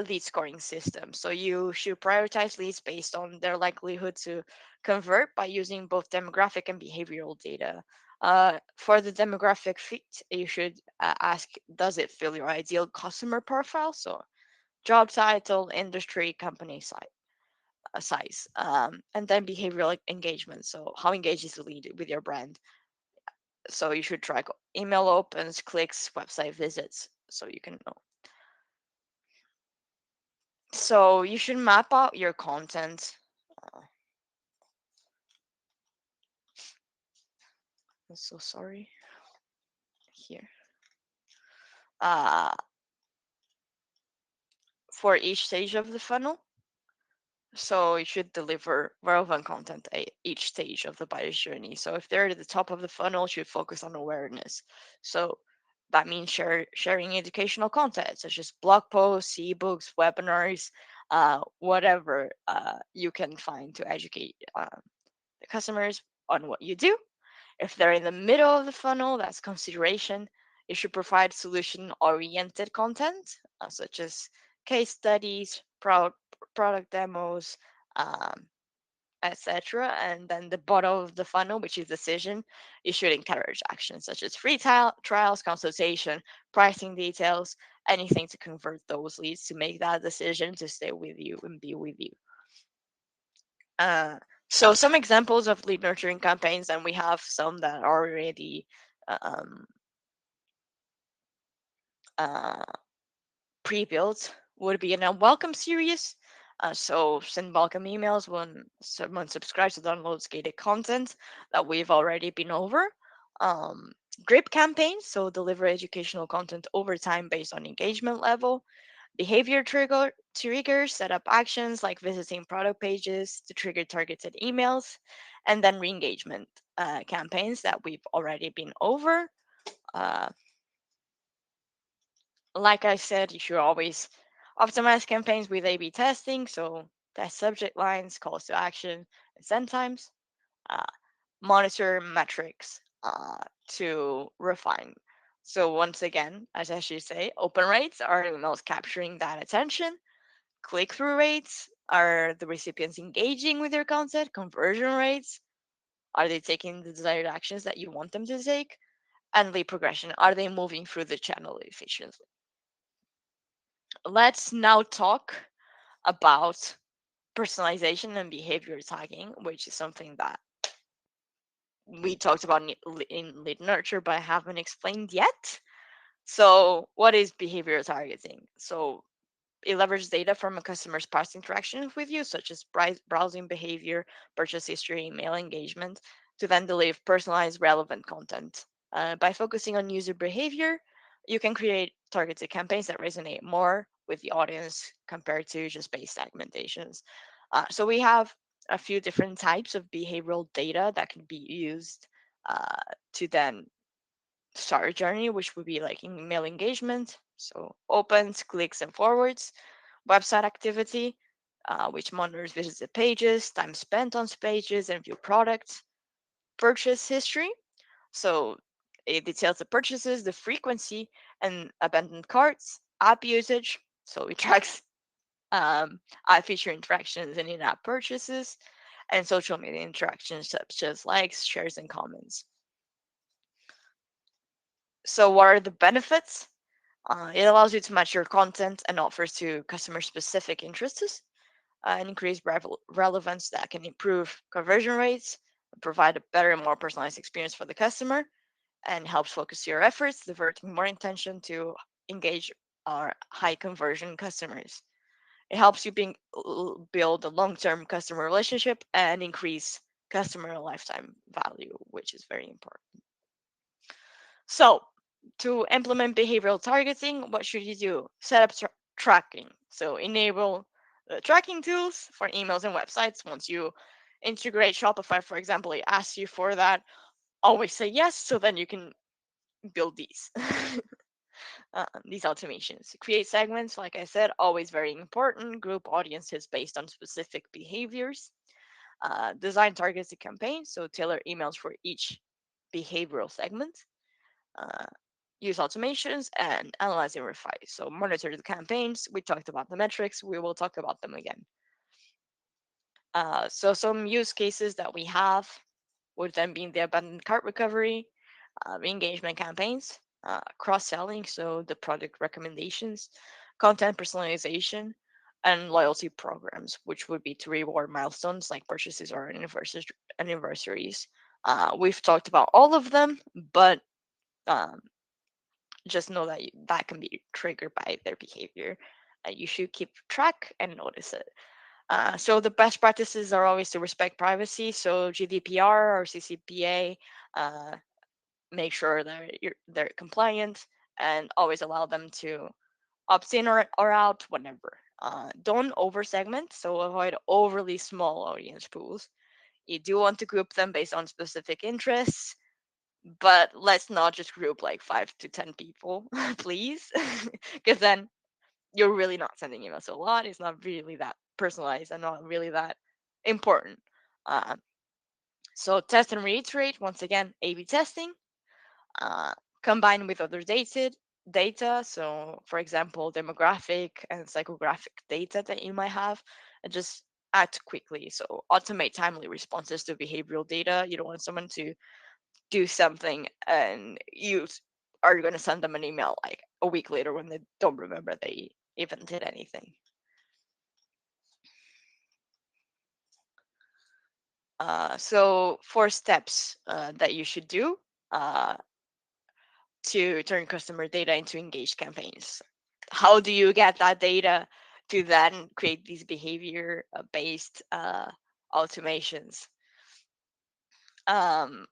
lead scoring system. So you should prioritize leads based on their likelihood to convert by using both demographic and behavioral data. For the demographic fit, you should ask, does it fill your ideal customer profile? So job title, industry, company size, and then behavioral engagement. So how engaged is the lead with your brand? So you should track email opens, clicks, website visits, so you can know. So you should map out your content. I'm so sorry. Here. Uh, for each stage of the funnel. So you should deliver relevant content at each stage of the buyer's journey. So if they're at the top of the funnel, you should focus on awareness. So That means sharing educational content such as blog posts, ebooks, webinars, whatever you can find to educate the customers on what you do. If they're in the middle of the funnel, that's consideration. You should provide solution oriented content, such as case studies, product demos, um, etc. And then the bottom of the funnel, which is decision, you should encourage actions such as free trials, consultation, pricing details, anything to convert those leads to make that decision to stay with you and be with you. Uh, so some examples of lead nurturing campaigns, and we have some that are already um, uh, pre-built, would be an welcome series. So send welcome emails when someone subscribes to downloads gated content that we've already been over. Um, Drip campaigns, so deliver educational content over time based on engagement level. Behavior triggers, set up actions like visiting product pages to trigger targeted emails, and then re-engagement campaigns that we've already been over. Uh, like I said, you should always optimize campaigns with A/B testing, so test subject lines, calls to action, and send times. Uh, Monitor metrics to refine. So once again, as I should say, open rates are emails capturing that attention. Click-through rates, are the recipients engaging with your content? Conversion rates, are they taking the desired actions that you want them to take? And lead progression, are they moving through the channel efficiently? Let's now talk about personalization and behavior tagging, which is something that we talked about in lead nurture, but I haven't explained yet. So, what is behavior targeting? So, it leverages data from a customer's past interactions with you, such as browsing behavior, purchase history, email engagement, to then deliver personalized, relevant content. By focusing on user behavior, you can create targeted campaigns that resonate more with the audience compared to just base segmentations. So we have a few different types of behavioral data that can be used to then start a journey, which would be like email engagement, so opens, clicks, and forwards, website activity, which monitors visited pages, time spent on pages, and view products, purchase history, so it details the purchases, the frequency, and abandoned carts, app usage, so it tracks app feature interactions and in-app purchases, and social media interactions such as likes, shares, and comments. So, what are the benefits? It allows you to match your content and offers to customer specific interests and increase relevance that can improve conversion rates, provide a better and more personalized experience for the customer, and helps focus your efforts, diverting more attention to engage our high conversion customers. It helps you build a long term customer relationship and increase customer lifetime value, which is very important. So, to implement behavioral targeting, what should you do? Set up tracking. So, enable tracking tools for emails and websites. Once you integrate Shopify, for example, it asks you for that. Always say yes, so then you can build these automations. Create segments, like I said, always very important. Group audiences based on specific behaviors. Design targeted campaigns, so tailor emails for each behavioral segment. Uh, Use automations and analyze and refine. So monitor the campaigns. We talked about the metrics. We will talk about them again. So some use cases that we have would then be the abandoned cart recovery, re-engagement campaigns, cross-selling, so the product recommendations, content personalization, and loyalty programs, which would be to reward milestones like purchases or anniversaries. We've talked about all of them, but um, just know that that can be triggered by their behavior. You should keep track and notice it. So the best practices are always to respect privacy. So GDPR or CCPA, make sure that they're compliant and always allow them to opt in or out whenever. Don't over segment, so avoid overly small audience pools. You do want to group them based on specific interests, but let's not just group like 5 to 10 people, please, because then you're really not sending emails a lot. It's not really that personalized and not really that important. Uh, so test and reiterate, once again, A/B testing, uh, combined with other data. So, for example, demographic and psychographic data that you might have, and just act quickly. So automate timely responses to behavioral data. You don't want someone to do something and you are going to send them an email like a week later when they don't remember they even did anything. So 4 steps that you should do uh, to turn customer data into engaged campaigns. How do you get that data to then create these behavior based automations? Um,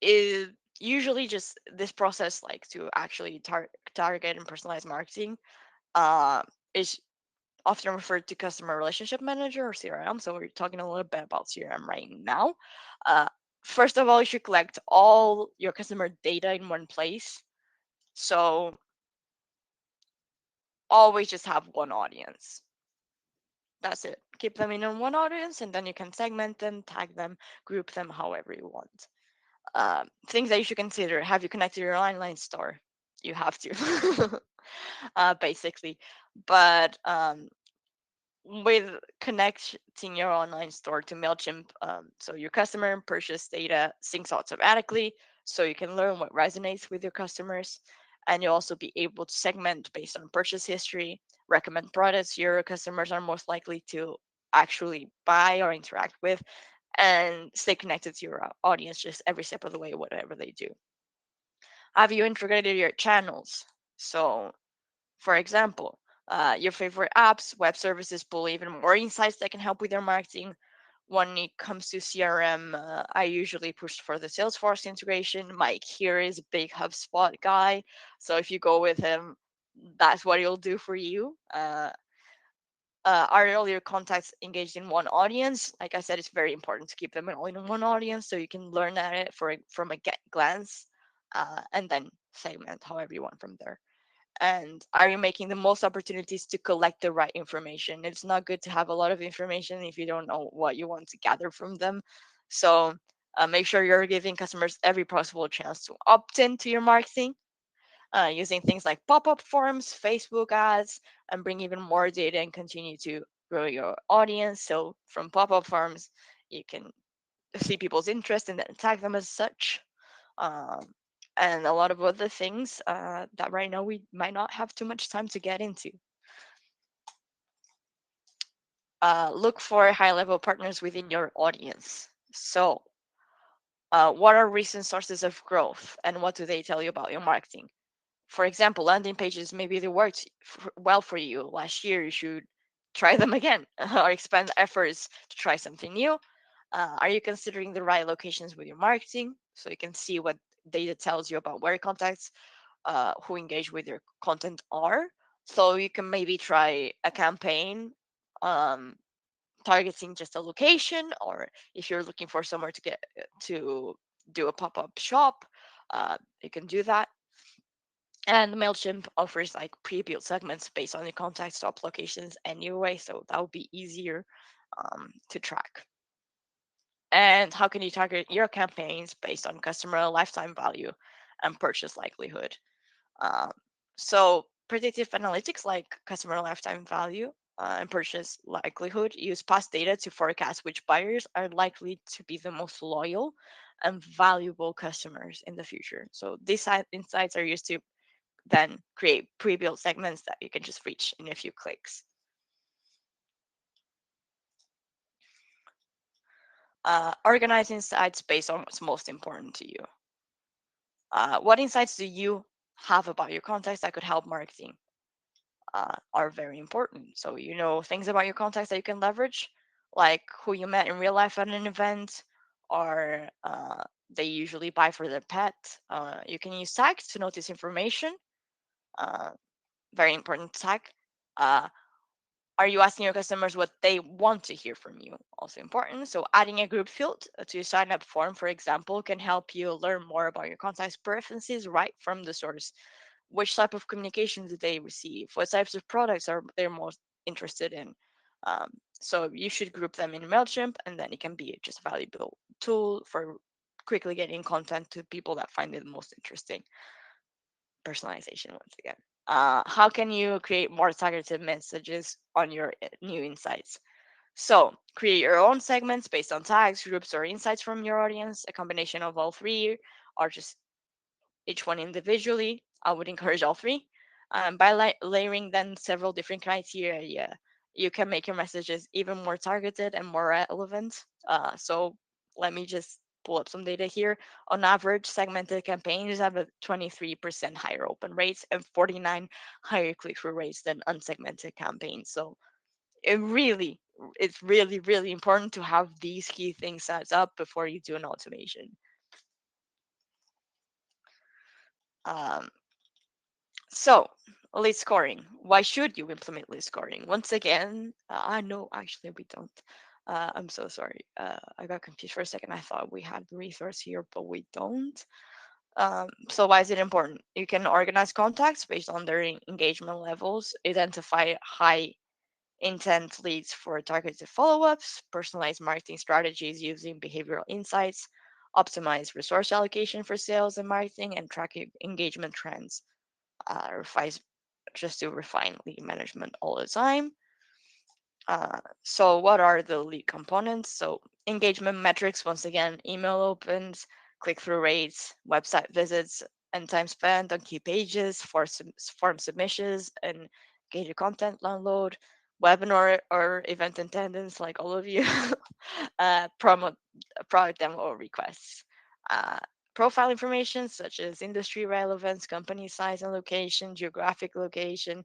is usually just this process, like to actually target and personalize marketing, uh, is often referred to customer relationship manager or CRM. So we're talking a little bit about CRM right now. Uh, First of all, you should collect all your customer data in one place. So always just have one audience. That's it. Keep them in one audience, and then you can segment them, tag them, group them however you want. Things that you should consider: have you connected your online store? You have to, basically. But with connecting your online store to Mailchimp, so your customer purchase data syncs automatically, so you can learn what resonates with your customers, and you'll also be able to segment based on purchase history, recommend products your customers are most likely to actually buy or interact with, and stay connected to your audience just every step of the way, whatever they do. Have you integrated your channels? So for example, your favorite apps, web services pull even more insights that can help with your marketing. When it comes to CRM, I usually push for the Salesforce integration. Mike here is a big HubSpot guy. So if you go with him, that's what he'll do for you. Are all your contacts engaged in one audience? Like I said, it's very important to keep them all in one audience so you can learn at it from a glance, and then segment however you want from there. And are you making the most opportunities to collect the right information? It's not good to have a lot of information if you don't know what you want to gather from them. So make sure you're giving customers every possible chance to opt into your marketing, using things like pop-up forms, Facebook ads, and bring even more data and continue to grow your audience. So from pop-up forms, you can see people's interest and then tag them as such, um, and a lot of other things that right now we might not have too much time to get into. Look for high level partners within your audience. So, what are recent sources of growth and what do they tell you about your marketing? For example, landing pages, maybe they worked well for you last year. You should try them again or expand efforts to try something new. Are you considering the right locations with your marketing? So you can see what data tells you about where contacts who engage with your content are. So you can maybe try a campaign um, targeting just a location, or if you're looking for somewhere to get to do a pop-up shop, you can do that. And Mailchimp offers like pre-built segments based on your contact stop locations anyway, so that would be easier to track. And how can you target your campaigns based on customer lifetime value and purchase likelihood? Um, so predictive analytics like customer lifetime value and purchase likelihood use past data to forecast which buyers are likely to be the most loyal and valuable customers in the future. So these insights are used to then create pre-built segments that you can just reach in a few clicks. Organize insights based on what's most important to you. What insights do you have about your contacts that could help marketing? Are very important. So you know things about your contacts that you can leverage, like who you met in real life at an event, or they usually buy for their pet. You can use tags to notice information. Uh, Very important tag. Uh, Are you asking your customers what they want to hear from you? Also important. So adding a group field to sign up form, for example, can help you learn more about your contacts' preferences right from the source. Which type of communication do they receive? What types of products are they most interested in? So you should group them in Mailchimp, and then it can be just a valuable tool for quickly getting content to people that find it most interesting. Personalization once again. How can you create more targeted messages on your new insights? So create your own segments based on tags, groups, or insights from your audience. A combination of all three, or just each one individually. I would encourage all three. By layering then several different criteria, you can make your messages even more targeted and more relevant. So let me just pull up some data here. On average, segmented campaigns have a 23% higher open rates and 49 higher click-through rates than unsegmented campaigns. So it's really important to have these key things set up before you do an automation. Um, So, lead scoring. Why should you implement lead scoring? Once again, no, actually, we don't. I'm so sorry. I got confused for a second. I thought we had the resource here, but we don't. So, why is it important? You can organize contacts based on their engagement levels, identify high intent leads for targeted follow ups, personalize marketing strategies using behavioral insights, optimize resource allocation for sales and marketing, and track engagement trends. Refine just to refine lead management all the time. So what are the lead components? So engagement metrics, once again, email opens, click-through rates, website visits, and time spent on key pages, form submissions, and engaged content download, webinar or event attendance, like all of you, promote product demo requests. Uh, Profile information such as industry relevance, company size and location, geographic location,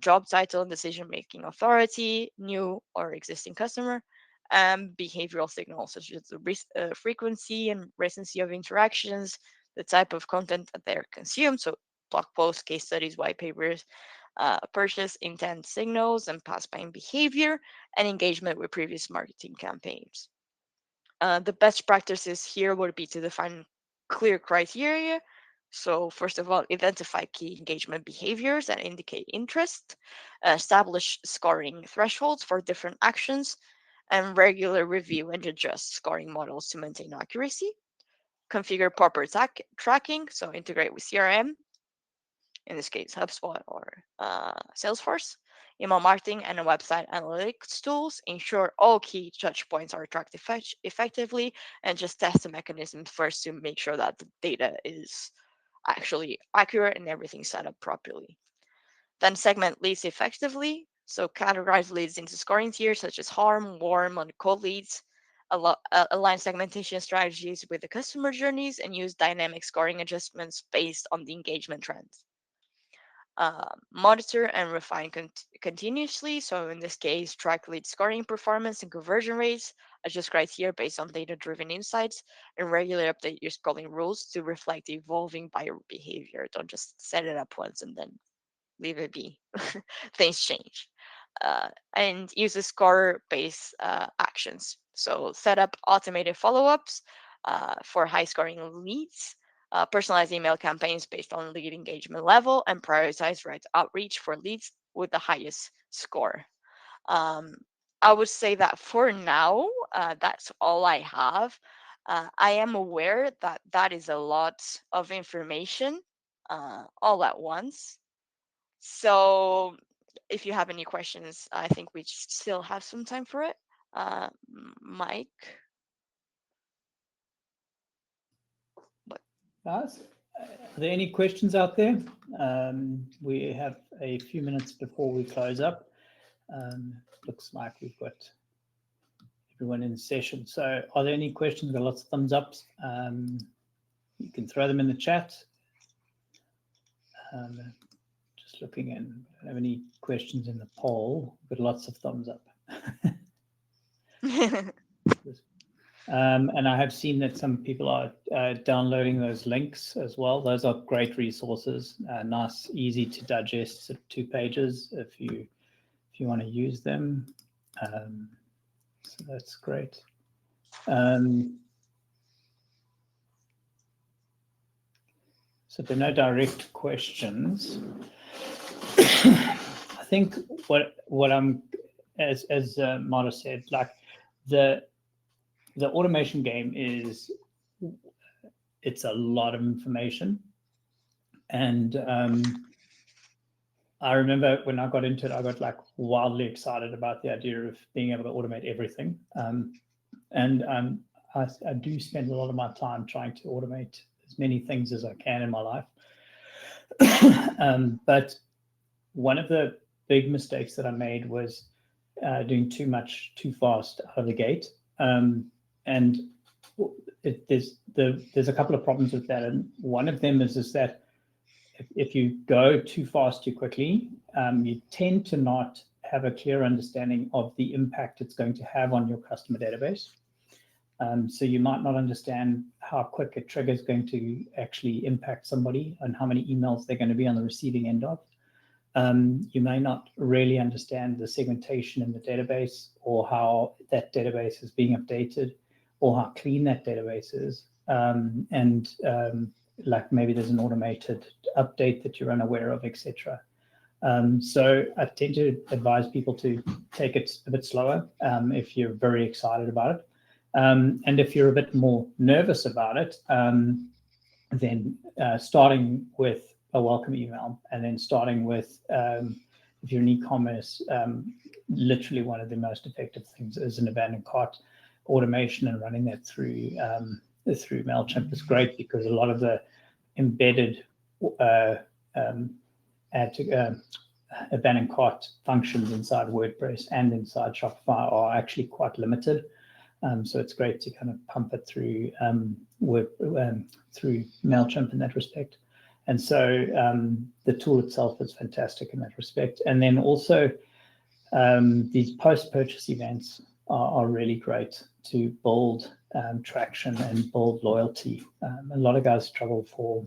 job title and decision making authority, new or existing customer, and behavioral signals such as the frequency and recency of interactions, the type of content that they're consumed, so blog posts, case studies, white papers, purchase intent signals, and past buying behavior, and engagement with previous marketing campaigns. The best practices here would be to define clear criteria. So first of all, identify key engagement behaviors that indicate interest, establish scoring thresholds for different actions, and regular review and adjust scoring models to maintain accuracy. Configure proper tracking, so integrate with CRM, in this case HubSpot or Salesforce, email marketing, and website analytics tools. Ensure all key touch points are tracked effectively, and just test the mechanism first to make sure that the data is actually accurate and everything's set up properly. Then segment leads effectively. So categorize leads into scoring tiers such as warm, and cold leads. Align segmentation strategies with the customer journeys and use dynamic scoring adjustments based on the engagement trends. Monitor and refine continuously. So in this case, track lead scoring performance and conversion rates, adjust criteria based on data-driven insights, and regularly update your scoring rules to reflect evolving buyer behavior. Don't just set it up once and then leave it be. Things change. And use the score-based actions. So set up automated follow-ups for high-scoring leads, personalize email campaigns based on lead engagement level, and prioritize right outreach for leads with the highest score. Um, I would say that for now, that's all I have. I am aware that that is a lot of information all at once. So if you have any questions, I think we still have some time for it. Mike? Guys, are there any questions out there? We have a few minutes before we close up. Looks like we've got everyone in session. So are there any questions? Got lots of thumbs ups. You can throw them in the chat. Just looking in, don't have any questions in the poll, but lots of thumbs up. And I have seen that some people are downloading those links as well. Those are great resources, nice, easy to digest, 2 pages. If you if you want to use them. So that's great. So there are no direct questions. I think what I'm, as Mara said, like the automation game is, it's a lot of information. And I remember when I got into it, I got like wildly excited about the idea of being able to automate everything. I do spend a lot of my time trying to automate as many things as I can in my life. But one of the big mistakes that I made was doing too much too fast out of the gate. And there's a couple of problems with that. And one of them is that if you go too fast too quickly, you tend to not have a clear understanding of the impact it's going to have on your customer database. So you might not understand how quick a trigger is going to actually impact somebody and how many emails they're going to be on the receiving end of. You may not really understand the segmentation in the database, or how that database is being updated, or how clean that database is. Like maybe there's an automated update that you're unaware of, etc. So I tend to advise people to take it a bit slower if you're very excited about it. And if you're a bit more nervous about it, then starting with a welcome email, and then starting with, if you're in e-commerce, literally one of the most effective things is an abandoned cart automation, and running that through Mailchimp is great, because a lot of the embedded abandoned cart functions inside WordPress and inside Shopify are actually quite limited. So it's great to kind of pump it through through Mailchimp in that respect. And so the tool itself is fantastic in that respect. And then also these post-purchase events are really great to build traction and build loyalty. A lot of guys struggle for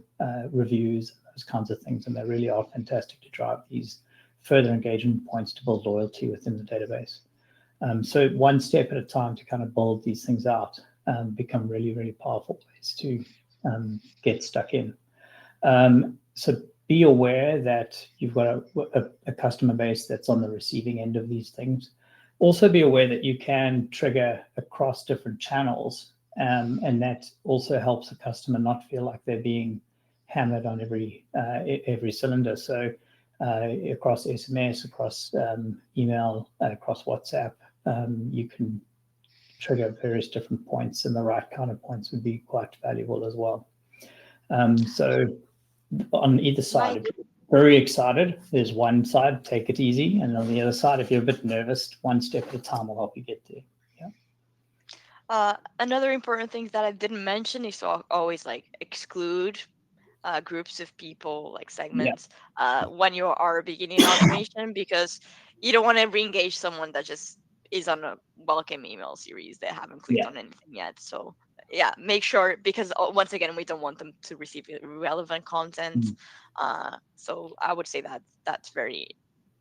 reviews and those kinds of things, and they really are fantastic to drive these further engagement points to build loyalty within the database. So one step at a time to kind of build these things out become really, really powerful ways to get stuck in. So be aware that you've got a customer base that's on the receiving end of these things. Also be aware that you can trigger across different channels, and that also helps a customer not feel like they're being hammered on every cylinder. So across SMS, across email, across WhatsApp, you can trigger various different points, and the right kind of points would be quite valuable as well. So on either side, if you're very excited, there's one side, take it easy. And on the other side, if you're a bit nervous, one step at a time will help you get there. Yeah. Another important thing that I didn't mention is to always like exclude groups of people, like segments, when you are beginning automation, because you don't want to re-engage someone that just is on a welcome email series. They haven't clicked on anything yet. So yeah, make sure, because once again, we don't want them to receive irrelevant content. So I would say that that's very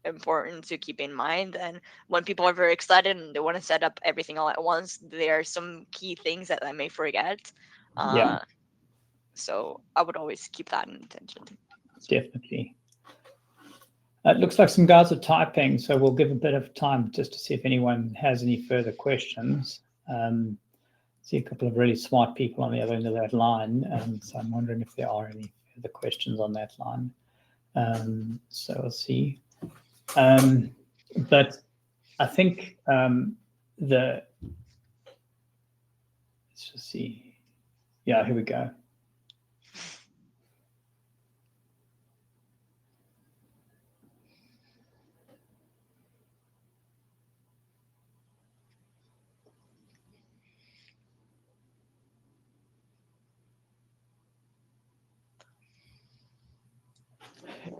important to keep in mind. And when people are very excited and they want to set up everything all at once, there are some key things that I may forget. So I would always keep that in attention. Definitely. It looks like some guys are typing, so we'll give a bit of time just to see if anyone has any further questions. See a couple of really smart people on the other end of that line, so I'm wondering if there are any further questions on that line. So we'll see. But I think let's just see. Yeah, here we go.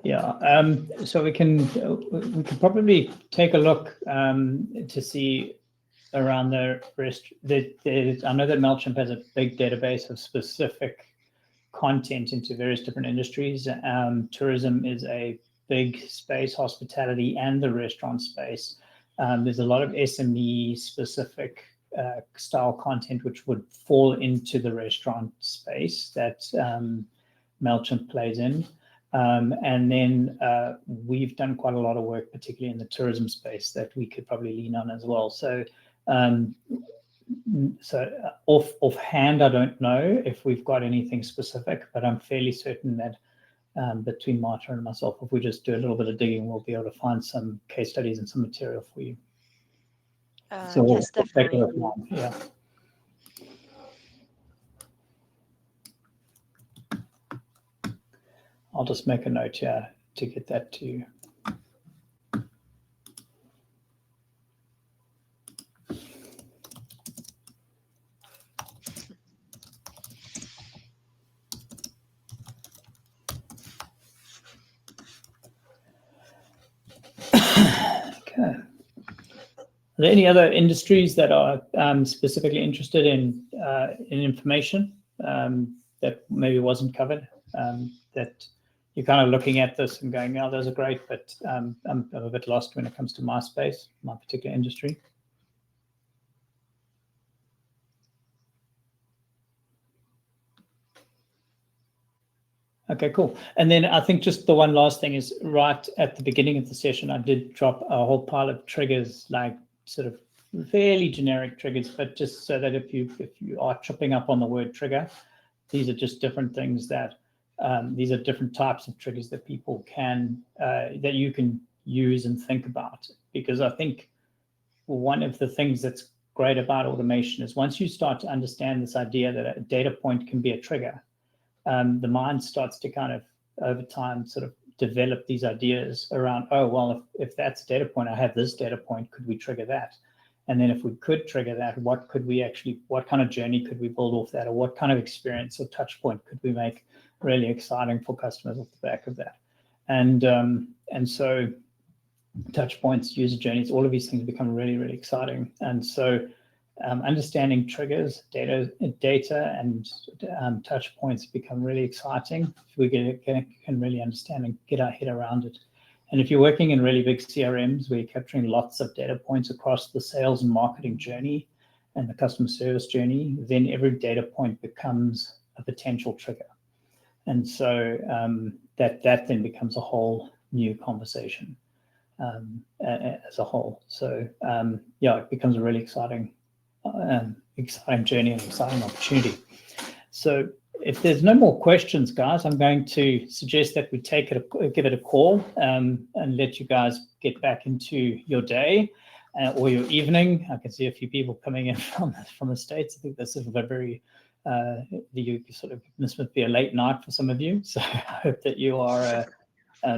Yeah, so we can probably take a look to see around the rest. I know that Mailchimp has a big database of specific content into various different industries. Tourism is a big space, hospitality, and the restaurant space. There's a lot of SME specific style content which would fall into the restaurant space that Mailchimp plays in. And then we've done quite a lot of work, particularly in the tourism space, that we could probably lean on as well. So offhand, I don't know if we've got anything specific, but I'm fairly certain that between Marta and myself, if we just do a little bit of digging, we'll be able to find some case studies and some material for you. So yes, definitely. Yeah. I'll just make a note here to get that to you. Okay. Are there any other industries that are specifically interested in information that maybe wasn't covered, that you're kind of looking at this and going, oh, those are great, but I'm a bit lost when it comes to my space, my particular industry? Okay, cool. And then I think just the one last thing is, right at the beginning of the session, I did drop a whole pile of triggers, like sort of fairly generic triggers, but just so that if you are tripping up on the word trigger, these are just different things that these are different types of triggers that people can that you can use and think about. Because I think one of the things that's great about automation is once you start to understand this idea that a data point can be a trigger, the mind starts to kind of over time sort of develop these ideas around, oh, well, if that's a data point, I have this data point, could we trigger that? And then if we could trigger that, what kind of journey could we build off that? Or what kind of experience or touch point could we make really exciting for customers off the back of that? And so touch points, user journeys, all of these things become really, really exciting. And so understanding triggers, data and touch points become really exciting if we can really understand and get our head around it. And if you're working in really big CRMs where you're capturing lots of data points across the sales and marketing journey and the customer service journey, then every data point becomes a potential trigger. And so that then becomes a whole new conversation as a whole. So yeah, it becomes a really exciting journey and exciting opportunity. So if there's no more questions, guys, I'm going to suggest that we give it a call and let you guys get back into your day or your evening. I can see a few people coming in from the States. I think this is a very this must be a late night for some of you. So I hope that you are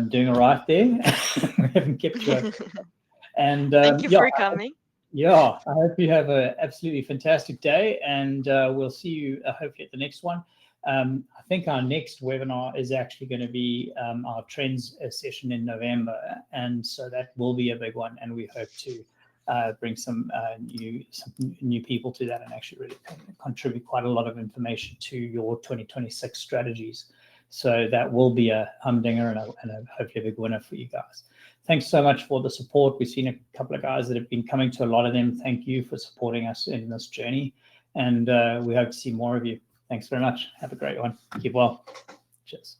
doing all right there. We haven't kept you up. And thank you for coming. Yeah, I hope you have an absolutely fantastic day, and we'll see you hopefully at the next one. I think our next webinar is actually going to be our trends session in November, and so that will be a big one, and we hope to bring some new people to that and actually really contribute quite a lot of information to your 2026 strategies. So that will be a humdinger and a hopefully a big winner for you guys. Thanks so much for the support. We've seen a couple of guys that have been coming to a lot of them. Thank you for supporting us in this journey. And we hope to see more of you. Thanks very much. Have a great one. Keep well. Cheers.